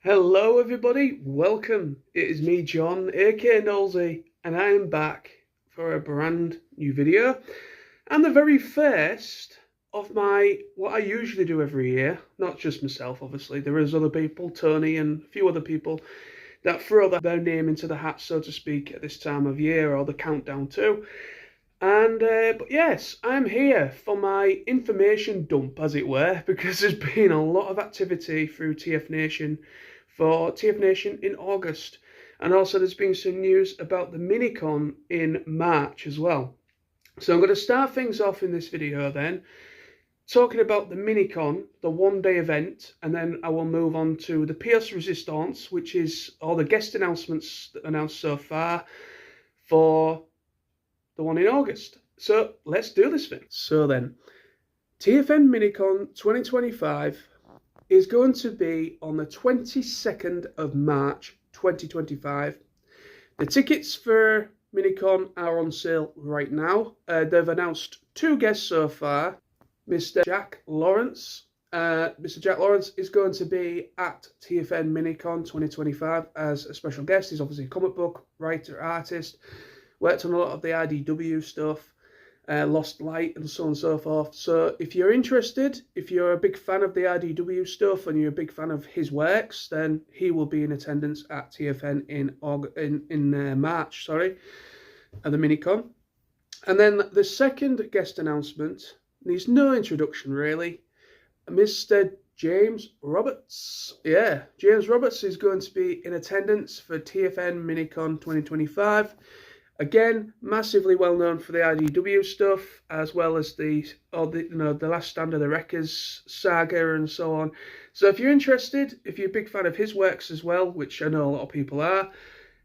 Hello everybody, welcome. It is me, John, aka Nolsey, and I am back for a brand new video. And the very first of what I usually do every year, not just myself obviously, there is other people, Tony and a few other people, that throw their name into the hat, so to speak, at this time of year, or the countdown too. But yes, I'm here for my information dump, as it were, because there's been a lot of activity through TFNation for TFNation in August. And also there's been some news about the Minicon in March as well. So I'm going to start things off in this video then, talking about the Minicon, the one-day event, and then I will move on to the Pièce Resistance, which is all the guest announcements announced so far for the one in August. So let's do this thing. So then, TFN Minicon 2025 is going to be on the 22nd of March 2025. The tickets for Minicon are on sale right now. They've announced two guests so far. Mr. Jack Lawrence. Mr. Jack Lawrence is going to be at TFN Minicon 2025 as a special guest. He's obviously a comic book writer, artist. Worked on a lot of the IDW stuff, Lost Light and so on and so forth. So if you're interested, if you're a big fan of the IDW stuff and you're a big fan of his works, then he will be in attendance at TFN in March, at the Minicon. And then the second guest announcement needs no introduction really. Mr. James Roberts. Yeah, James Roberts is going to be in attendance for TFN Minicon 2025. Again, massively well known for the IDW stuff, as well as the Last Stand of the Wreckers saga and so on. So if you're interested, if you're a big fan of his works as well, which I know a lot of people are,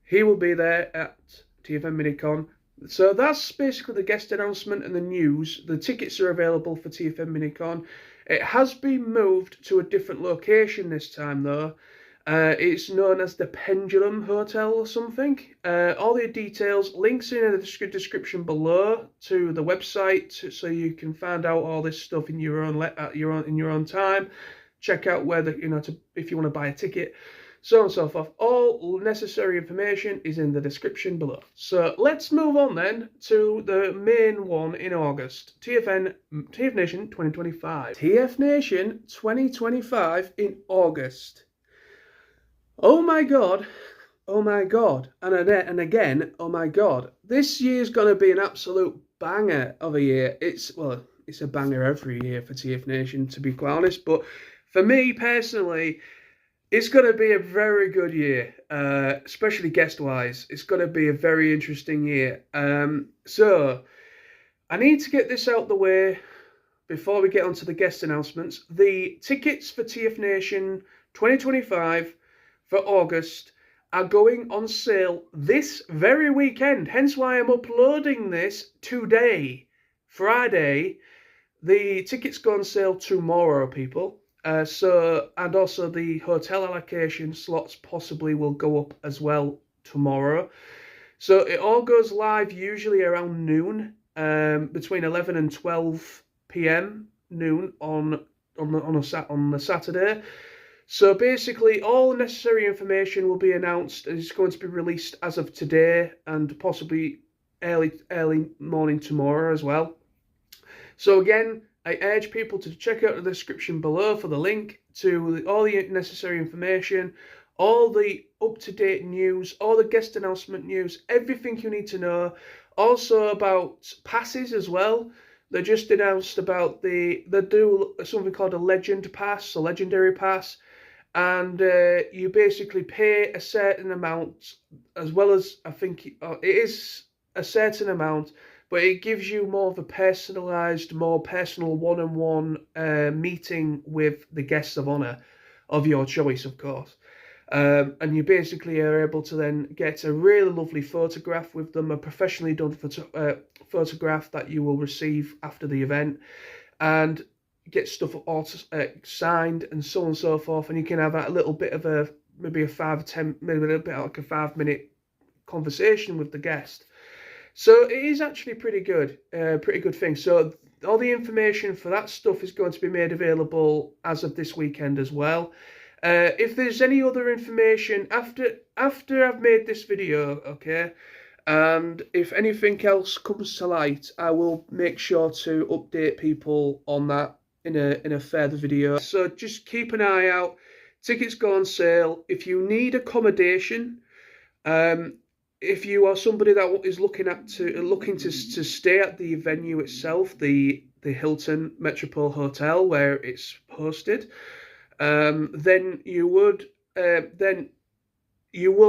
he will be there at TFN Minicon. So that's basically the guest announcement and the news. The tickets are available for TFN Minicon. It has been moved to a different location this time though. It's known as the Pendulum Hotel or something. All the details, links in the description below to the website, so you can find out all this stuff in your own time. Check out where if you want to buy a ticket, so on and so forth. All necessary information is in the description below. So let's move on then to the main one in August. TFNation 2025. TFNation 2025 in August. Oh my god, and again, oh my god. This year's going to be an absolute banger of a year. It's a banger every year for TFNation, to be quite honest, but for me personally, it's going to be a very good year, especially guest-wise. It's going to be a very interesting year. So, I need to get this out the way before we get onto the guest announcements. The tickets for TFNation 2025 for August are going on sale this very weekend. Hence why I'm uploading this today, Friday. The tickets go on sale tomorrow, people. And also the hotel allocation slots possibly will go up as well tomorrow. So it all goes live usually around noon, between 11 and 12 p.m. noon on the Saturday. So basically, all necessary information will be announced and it's going to be released as of today and possibly early morning tomorrow as well. So again, I urge people to check out the description below for the link to all the necessary information, all the up-to-date news, all the guest announcement news, everything you need to know. Also about passes as well. They just announced about they do something called a Legend Pass, a Legendary Pass. And you basically pay a certain amount, as well as, I think it is a certain amount, but it gives you more of a personalised, more personal one-on-one meeting with the guests of honour of your choice, of course. And you basically are able to then get a really lovely photograph with them, a professionally done photograph that you will receive after the event, and get stuff all signed and so on and so forth, and you can have a little bit of maybe a 5-minute conversation with the guest. So it is actually pretty good thing. So all the information for that stuff is going to be made available as of this weekend as well. If there's any other information after I've made this video, okay, and if anything else comes to light, I will make sure to update people on that in a further video. So just keep an eye out. Tickets go on sale. If you need accommodation, if you are somebody that is looking to stay at the venue itself, the Hilton Metropole Hotel where it's hosted, then you will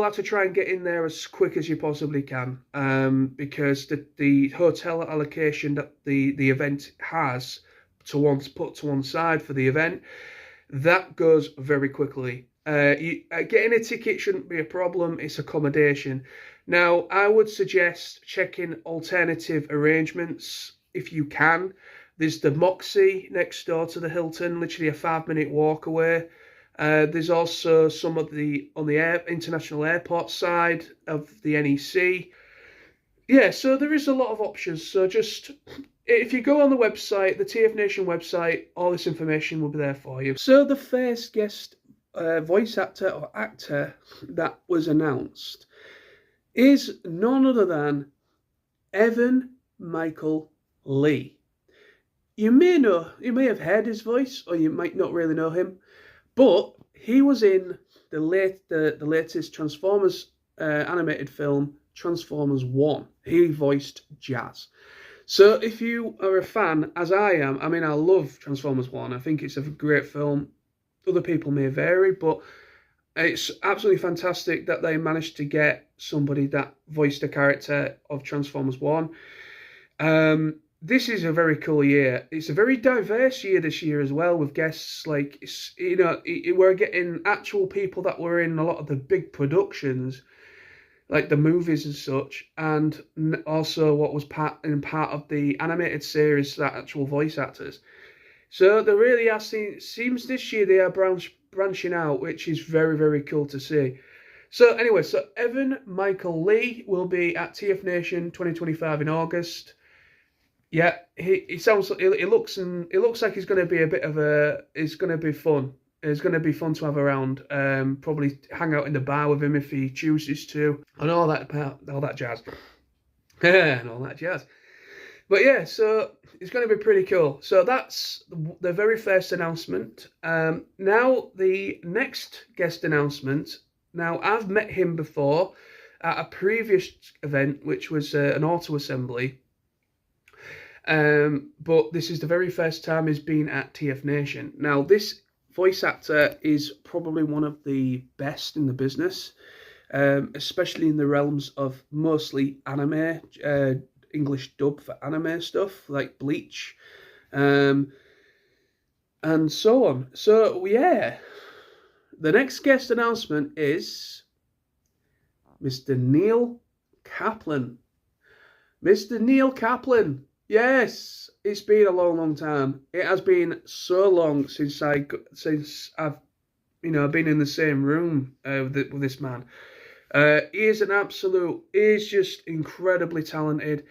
have to try and get in there as quick as you possibly can, because the hotel allocation that the event has put to one side for the event, that goes very quickly. Getting a ticket shouldn't be a problem. It's accommodation. Now, I would suggest checking alternative arrangements if you can. There's the Moxie next door to the Hilton, literally a 5-minute walk away. There's also some of on the international airport side of the NEC. Yeah, so there is a lot of options. So just, if you go on the website, the TFNation website, all this information will be there for you. So the first guest voice actor or actor that was announced is none other than Evan Michael Lee. You may have heard his voice, or you might not really know him, but he was in the latest Transformers animated film, Transformers 1. He voiced Jazz. So if you are a fan, as I am, I mean, I love Transformers 1. I think it's a great film. Other people may vary, but it's absolutely fantastic that they managed to get somebody that voiced a character of Transformers 1. This is a very cool year. It's a very diverse year this year as well, with guests like, we're getting actual people that were in a lot of the big productions, like the movies and such, and also what was part of the animated series, that actual voice actors. So they really are seems this year they are branching out, which is very, very cool to see. So anyway, so Evan Michael Lee will be at TFNation 2025 in August. Yeah, he looks like he's going to be it's going to be fun. It's going to be fun to have around. Probably hang out in the bar with him if he chooses to, and all that jazz, and all that jazz. But yeah, so it's going to be pretty cool. So that's the very first announcement. Now the next guest announcement. Now I've met him before at a previous event, which was an auto assembly. But this is the very first time he's been at TFNation. Now this voice actor is probably one of the best in the business, especially in the realms of mostly anime, English dub for anime stuff like Bleach, and so on. So yeah, the next guest announcement is Mr. Neil Kaplan. Mr. Neil Kaplan. Yes, it's been a long, long time. It has been so long since I've been in the same room with this man. He is just incredibly talented.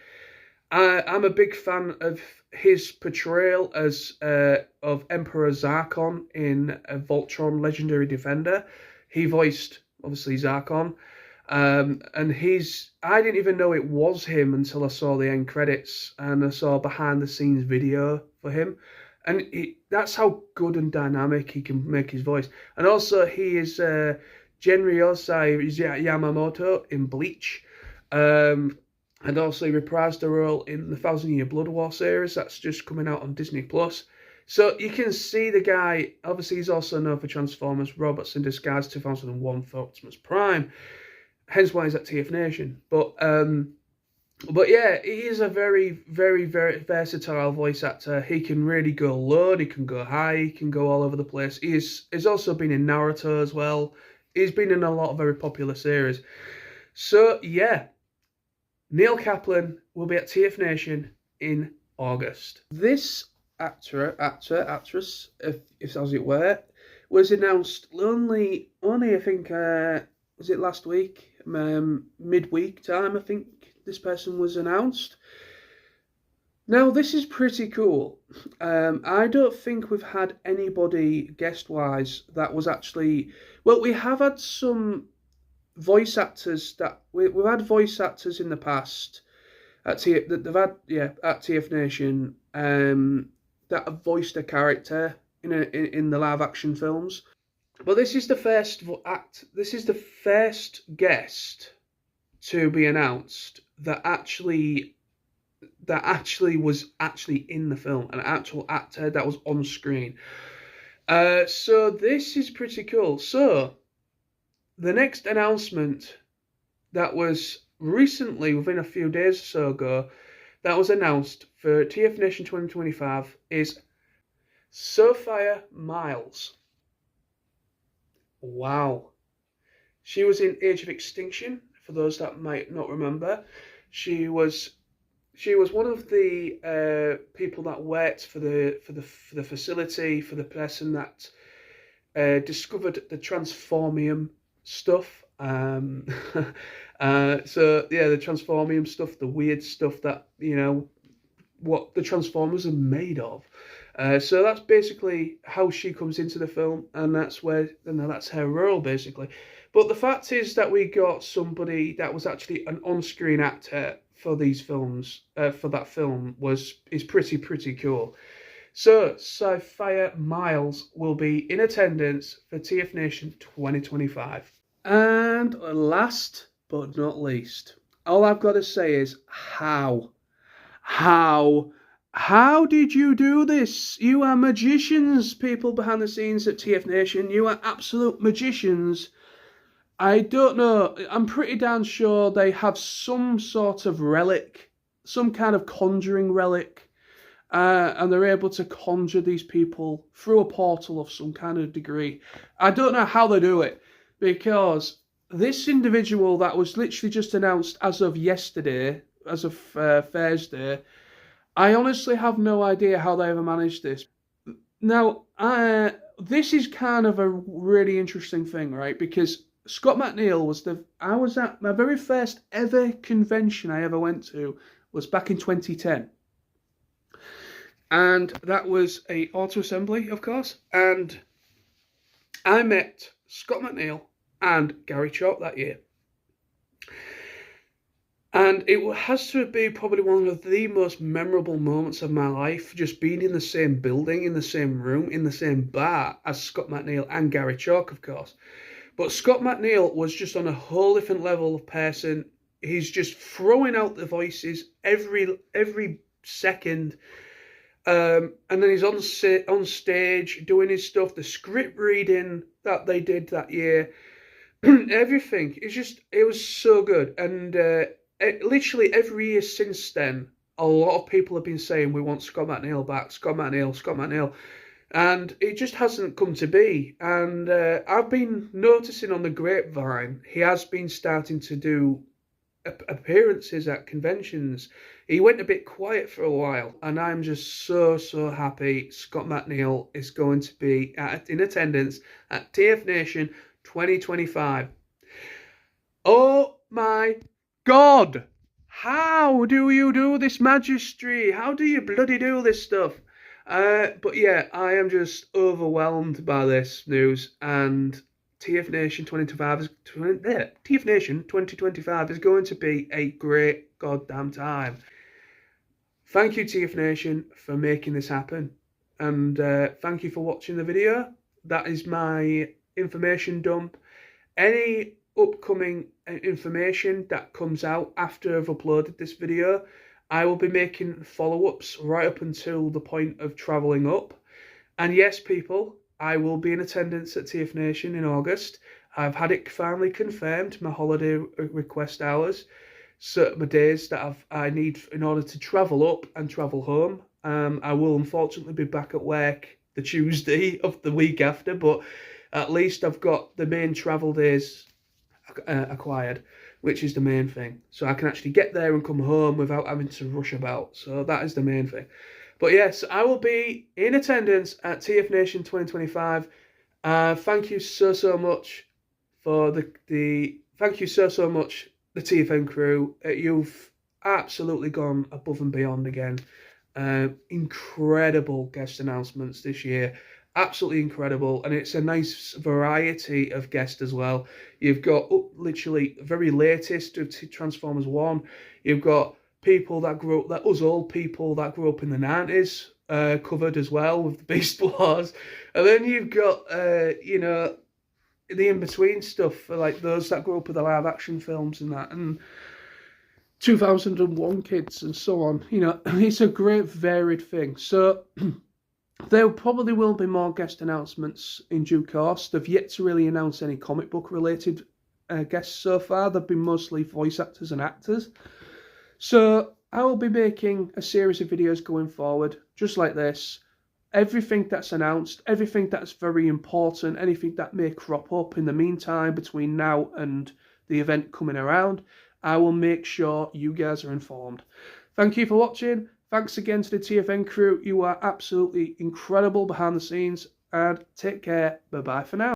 I'm a big fan of his portrayal as of Emperor Zarkon in Voltron Legendary Defender. He voiced, obviously, Zarkon. And I didn't even know it was him until I saw the end credits and I saw behind the scenes video for him. And that's how good and dynamic he can make his voice. And also he is Genryosei Yamamoto in Bleach. And also he reprised the role in the 1,000-Year Blood War series that's just coming out on Disney+. So you can see the guy, obviously he's also known for Transformers, Robots in Disguise 2001 for Optimus Prime. Hence why he's at TFNation. But yeah, he is a very, very, very versatile voice actor. He can really go low, he can go high, he can go all over the place. He's also been in Naruto as well. He's been in a lot of very popular series. So yeah, Neil Kaplan will be at TFNation in August. This actress, if as it were, was announced only I think, was it last week? Midweek time, I think this person was announced. Now, this is pretty cool. I don't think we've had anybody guest-wise that was actually... Well, we have had some voice actors we've had voice actors in the past that they've had, at TFNation, that have voiced a character in the live action films. But this is the first This is the first guest to be announced that actually was in the film, an actual actor that was on screen. So this is pretty cool. So the next announcement that was recently, within a few days or so ago, that was announced for TFNation 2025 is Sophia Myles. Wow. She was in Age of Extinction, for those that might not remember. She was one of the people that worked for the facility, for the person that discovered the transformium stuff. So yeah, the transformium stuff, the weird stuff that, what the Transformers are made of. So that's basically how she comes into the film, and that's her role basically. But the fact is that we got somebody that was actually an on-screen actor for these films, for that film, is pretty cool. So Sophia Myles will be in attendance for TFNation 2025. And last but not least, all I've got to say is how did you do this? You are magicians, people behind the scenes at TFNation. You are absolute magicians. I don't know. I'm pretty damn sure they have some sort of relic, some kind of conjuring relic, and they're able to conjure these people through a portal of some kind of degree. I don't know how they do it, because this individual that was literally just announced as of yesterday, as of Thursday, I honestly have no idea how they ever managed this. Now, this is kind of a really interesting thing, right? Because Scott McNeil I was at my very first ever convention I ever went to was back in 2010. And that was a auto assembly, of course. And I met Scott McNeil and Gary Chalk that year. And it has to be probably one of the most memorable moments of my life, just being in the same building, in the same room, in the same bar as Scott McNeil and Gary Chalk, of course. But Scott McNeil was just on a whole different level of person. He's just throwing out the voices every second. And then he's on stage doing his stuff, the script reading that they did that year. Everything. It was so good. And literally every year since then, a lot of people have been saying, we want Scott McNeil back, Scott McNeil. And it just hasn't come to be. And I've been noticing on the grapevine, he has been starting to do appearances at conventions. He went a bit quiet for a while, and I'm just so happy Scott McNeil is going to be in attendance at TFNation 2025. Oh my God! How do you do this magistry? How do you bloody do this stuff? But yeah, I am just overwhelmed by this news, and TFNation 2025 is going to be a great goddamn time. Thank you, TFNation, for making this happen, and thank you for watching the video. That is my information dump. Any upcoming information that comes out after I've uploaded this video, I will be making follow-ups right up until the point of travelling up. And yes, people, I will be in attendance at TFNation in August. I've had it finally confirmed, my holiday request hours, so my days that I need in order to travel up and travel home. I will unfortunately be back at work the Tuesday of the week after, but at least I've got the main travel days acquired, which is the main thing. So I can actually get there and come home without having to rush about. So that is the main thing. But yes, I will be in attendance at TFNation 2025. Thank you so much for thank you so much, the TFN crew. You've absolutely gone above and beyond again. Incredible guest announcements this year. Absolutely incredible. And it's a nice variety of guests as well. You've got literally very latest of Transformers 1. You've got people that grew up, that us old people that grew up in the 90s, covered as well with the Beast Wars. And then you've got, you know, the in-between stuff for like those that grew up with the live action films and that. And 2001 kids and so on. You know, it's a great varied thing. So there probably will be more guest announcements in due course. They've yet to really announce any comic book related guests so far. They've been mostly voice actors and actors. So I will be making a series of videos going forward, just like this. Everything that's announced, everything that's very important, anything that may crop up in the meantime between now and the event coming around, I will make sure you guys are informed. Thank you for watching. Thanks again to the TFN crew. You are absolutely incredible behind the scenes. And take care. Bye-bye for now.